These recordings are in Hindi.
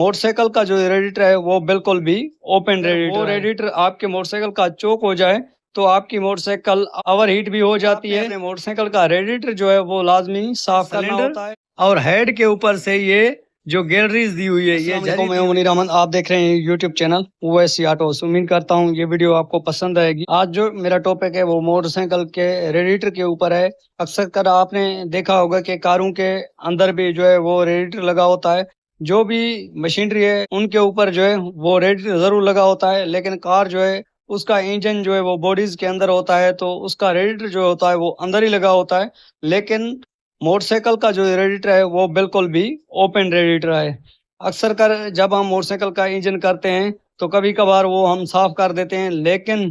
मोटरसाइकिल का जो रेडिएटर है वो बिल्कुल भी ओपन रेडिएटर वो रेडिएटर आपके मोटरसाइकिल का चोक हो जाए तो आपकी मोटरसाइकिल ओवर हीट भी हो जाती है। अपने मोटरसाइकिल का रेडिएटर जो है वो लाजमी साफ करना होता है। और हेड के ऊपर से ये जो गैलरीज दी हुई है ये मैं हूं मुनीर अहमद, आप देख रहे हैं यूट्यूब चैनल ओवैसी ऑटोस। उम्मीद करता हूं ये वीडियो आपको पसंद आएगी। आज जो मेरा टॉपिक है वो मोटरसाइकिल के रेडिएटर के ऊपर है। अक्सर कर आपने देखा होगा कि कारों के अंदर भी जो है वो रेडिएटर लगा होता है। जो भी मशीनरी है उनके ऊपर जो है वो रेडिएटर जरूर लगा होता है, लेकिन कार जो है उसका इंजन जो है वो बॉडीज के अंदर होता है तो उसका रेडिएटर जो होता है वो अंदर ही लगा होता है। लेकिन मोटरसाइकिल का जो रेडिएटर है वो बिल्कुल भी ओपन रेडिएटर है। अक्सर कर जब हम मोटरसाइकिल का इंजन करते हैं तो कभी कभार वो हम साफ कर देते हैं, लेकिन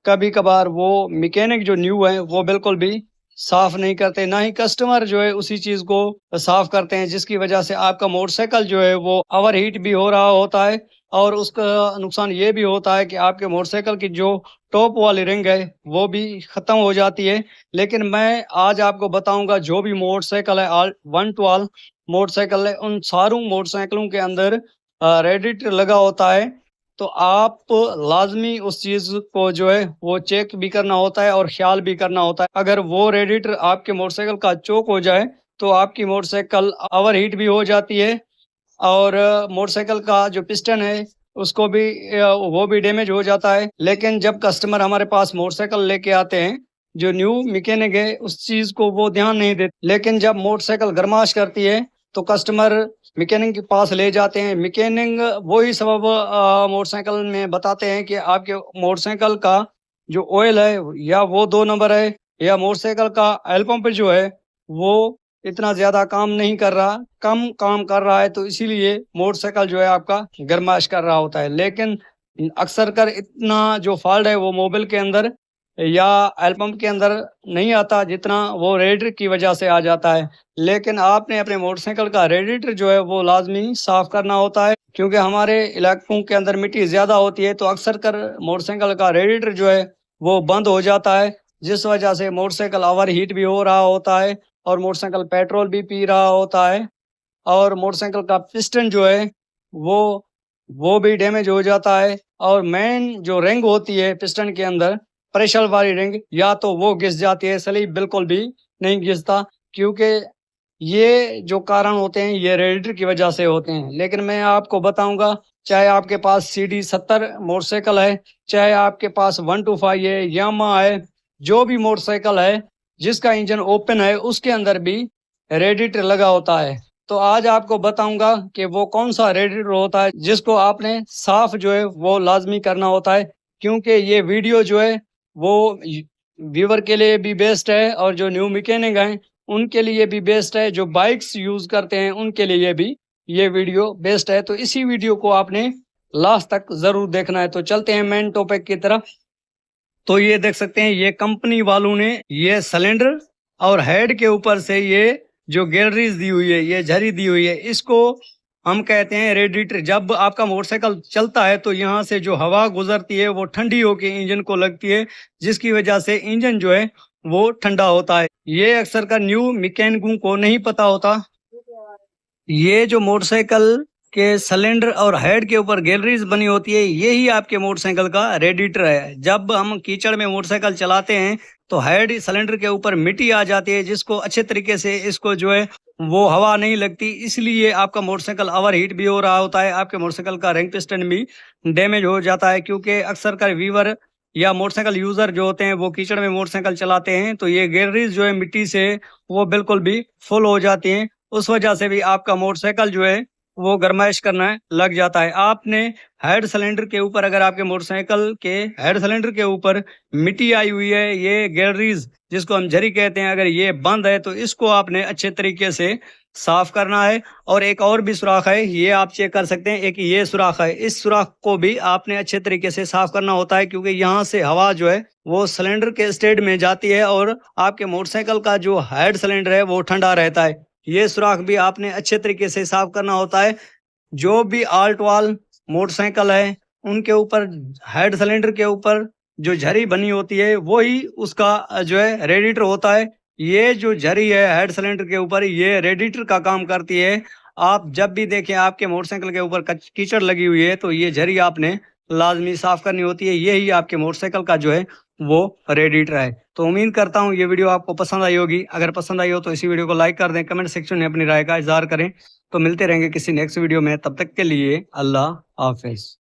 कभी कभार वो मैकेनिक जो न्यू है वो बिल्कुल भी साफ नहीं करते, ना ही कस्टमर जो है उसी चीज को साफ करते हैं, जिसकी वजह से आपका मोटरसाइकिल जो है वो ओवर हीट भी हो रहा होता है। और उसका नुकसान ये भी होता है कि आपके मोटरसाइकिल की जो टॉप वाली रिंग है वो भी खत्म हो जाती है। लेकिन मैं आज आपको बताऊंगा जो भी मोटरसाइकिल है all one two all motorcycle है उन सारों मोटरसाइकिलों के अंदर रेडिएटर लगा होता है। तो आप लाजमी उस चीज को जो है वो चेक भी करना होता है और ख्याल भी करना होता है। अगर वो रेडिएटर आपके मोटरसाइकिल का चोक हो जाए तो आपकी मोटरसाइकिल ओवर हीट भी हो जाती है। और मोटरसाइकिल का जो पिस्टन है उसको भी वो भी डैमेज हो जाता है। लेकिन जब कस्टमर हमारे पास मोटरसाइकिल लेके आते हैं, जो न्यू मैकेनिक है उस चीज को वो ध्यान नहीं देते, लेकिन जब मोटरसाइकिल गरमाश करती है तो कस्टमर मैकेनिक के पास ले जाते हैं। मैकेनिक वही सबब मोटरसाइकिल में बताते हैं कि आपके मोटरसाइकिल का जो ऑयल है या वो 2 नंबर है, या मोटरसाइकिल का ऑयल पंप जो है वो इतना ज्यादा काम नहीं कर रहा, कम काम कर रहा है, तो इसीलिए मोटरसाइकिल जो है आपका गरमाश कर रहा होता है। लेकिन अक्सर कर इतना जो फॉल्ट है वो मोबिल के अंदर या ऑयल पंप के अंदर नहीं आता, जितना वो रेडिएटर की वजह से आ जाता है। लेकिन आपने अपने मोटरसाइकिल का रेडिएटर जो है वो लाजमी साफ करना होता है, क्योंकि हमारे इलाकों के अंदर मिट्टी ज्यादा होती है तो अक्सर कर मोटरसाइकिल का रेडिएटर जो है वो बंद हो जाता है, जिस वजह से मोटरसाइकिल ओवर हीट भी हो रहा होता है और मोटरसाइकिल पेट्रोल भी पी रहा होता है। और मोटरसाइकिल का पिस्टन जो है वो वो भी डैमेज हो जाता है। और मेन जो रिंग होती है पिस्टन के अंदर, प्रेशर वाली रिंग, या तो वो घिस जाती है, स्लीव बिल्कुल भी नहीं घिसता, क्योंकि ये जो कारण होते हैं ये रेडिएटर की वजह से होते हैं। लेकिन मैं आपको बताऊंगा, चाहे आपके पास CD70 मोटरसाइकिल है, चाहे आपके पास 125 है, यामा है, जो भी मोटरसाइकिल है जिसका इंजन ओपन है उसके अंदर भी रेडिएटर लगा होता है। तो आज आपको बताऊंगा कि वो कौन सा रेडिएटर होता है जिसको आपने साफ जो है वो लाजमी करना होता है, क्योंकि ये वीडियो जो है वो व्यूवर के लिए भी बेस्ट है और जो न्यू मैकेनिक हैं उनके लिए भी बेस्ट है, जो बाइक्स यूज करते हैं उनके लिए भी ये वीडियो बेस्ट है। तो इसी वीडियो को आपने लास्ट तक जरूर देखना है। तो चलते हैं मेन टॉपिक की तरफ। तो ये देख सकते हैं ये कंपनी वालों ने ये सिलेंडर और हेड के ऊपर से ये जो गैलरीज दी हुई है, ये झरी दी हुई है, इसको हम कहते हैं रेडिएटर। जब आपका मोटरसाइकिल चलता है तो यहाँ से जो हवा गुजरती है वो ठंडी होकर इंजन को लगती है, जिसकी वजह से इंजन जो है वो ठंडा होता है। ये अक्सर का न्यू मैकेनिकों को नहीं पता होता। ये जो मोटरसाइकिल के सिलेंडर और हेड के ऊपर गैलरीज बनी होती है यही आपके मोटरसाइकिल का रेडिएटर है। जब हम कीचड़ में मोटरसाइकिल चलाते हैं तो हेड सिलेंडर के ऊपर मिट्टी आ जाती है, जिसको अच्छे तरीके से इसको जो है वो हवा नहीं लगती, इसलिए आपका मोटरसाइकिल ओवर हीट भी हो रहा होता है, आपके मोटरसाइकिल का रिंग पिस्टन भी डैमेज हो जाता है। क्योंकि अक्सर कर व्यूवर या मोटरसाइकिल यूजर जो होते हैं वो कीचड़ में मोटरसाइकिल चलाते हैं तो ये गैलरीज जो है मिट्टी से वो बिल्कुल भी फुल हो जाती हैं, उस वजह से भी आपका मोटरसाइकिल जो है वो गरमाइश करना लग जाता है। आपने हेड सिलेंडर के ऊपर, अगर आपके मोटरसाइकिल के हेड सिलेंडर के ऊपर मिट्टी आई हुई है, ये गैलरीज जिसको हम झरी कहते हैं, अगर ये बंद है तो इसको आपने अच्छे तरीके से साफ करना है। और एक और भी सुराख है, ये आप चेक कर सकते हैं, एक ये सुराख है, इस सुराख को भी आपने अच्छे तरीके से साफ करना होता है, क्योंकि यहाँ से हवा जो है वो सिलेंडर के स्टेट में जाती है और आपके मोटरसाइकिल का जो हेड सिलेंडर है वो ठंडा रहता है। ये सुराख भी आपने अच्छे तरीके से साफ करना होता है। जो भी आल्ट वाल मोटरसाइकिल है उनके ऊपर हेड सिलेंडर के ऊपर जो झरी बनी होती है वही उसका जो है रेडिएटर होता है। ये जो झरी है हेड सिलेंडर के ऊपर ये रेडिएटर का काम करती है। आप जब भी देखें आपके मोटरसाइकिल के ऊपर कीचड़ लगी हुई है तो ये झरी आपने लाजमी साफ करनी होती है। यही आपके मोटरसाइकिल का जो है वो रेडिएटर है। तो उम्मीद करता हूँ ये वीडियो आपको पसंद आई होगी। अगर पसंद आई हो तो इसी वीडियो को लाइक कर दें, कमेंट सेक्शन में अपनी राय का इजहार करें। तो मिलते रहेंगे किसी नेक्स्ट वीडियो में, तब तक के लिए अल्लाह हाफिज।